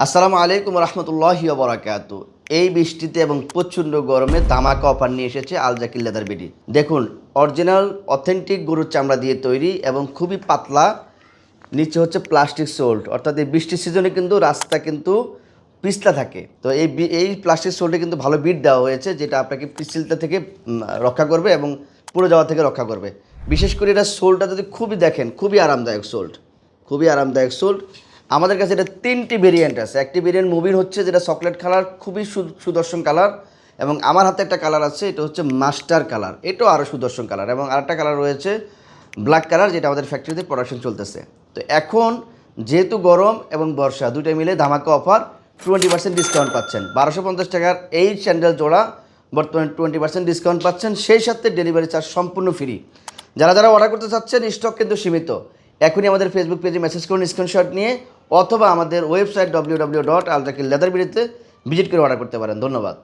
আসসালামু আলাইকুম রহমতুল্লাহি ওয়া বারাকাতু। এই বৃষ্টিতে এবং প্রচণ্ড গরমে ধামাকা অফার নিয়ে এসেছে আল জাকির লেদার বেডি। দেখুন, অরিজিনাল অথেন্টিক গরুর চামড়া দিয়ে তৈরি এবং খুবই পাতলা, নিচে হচ্ছে প্লাস্টিক সোল্ড, অর্থাৎ এই বৃষ্টির সিজনে কিন্তু রাস্তা কিন্তু পিছলা থাকে। তো এই প্লাস্টিক সোল্ডে কিন্তু ভালো বিট দেওয়া হয়েছে, যেটা আপনাকে পিছলটা থেকে রক্ষা করবে এবং পুড়ে যাওয়া থেকে রক্ষা করবে। বিশেষ করে এটা সোলটা যদি খুবই দেখেন, খুবই আরামদায়ক সোল্ড, খুবই আরামদায়ক সোল্ড। আমাদের কাছে এটা 3টি ভেরিয়েন্ট আছে। একটি ভেরিয়েন্ট মুভির হচ্ছে যেটা চকলেট কালার, খুবই সুদর্শন কালার, এবং আমার হাতে একটা কালার আছে, এটা হচ্ছে মাস্টার কালার, এটাও আরও সুদর্শন কালার, এবং আরেকটা কালার রয়েছে ব্ল্যাক কালার, যেটা আমাদের ফ্যাক্টরিতে প্রোডাকশন চলতেছে। তো এখন যেহেতু গরম এবং বর্ষা দুটোই মিলে ধামাকা অফার, 20% ডিসকাউন্ট পাচ্ছেন। 1250 টাকার এই স্যান্ডেল জোড়া বর্তমানে 20% ডিসকাউন্ট পাচ্ছেন, সেই সাথে ডেলিভারি চার্জ সম্পূর্ণ ফ্রি। যারা যারা অর্ডার করতে চাচ্ছেন, স্টক কিন্তু সীমিত। এখনই আমাদের ফেসবুক পেজে মেসেজ করুন স্ক্রিনশট নিয়ে, অথবা আমাদের ওয়েবসাইট www.aljakilleatherberry ভিজিট করে অর্ডার করতে পারেন। ধন্যবাদ।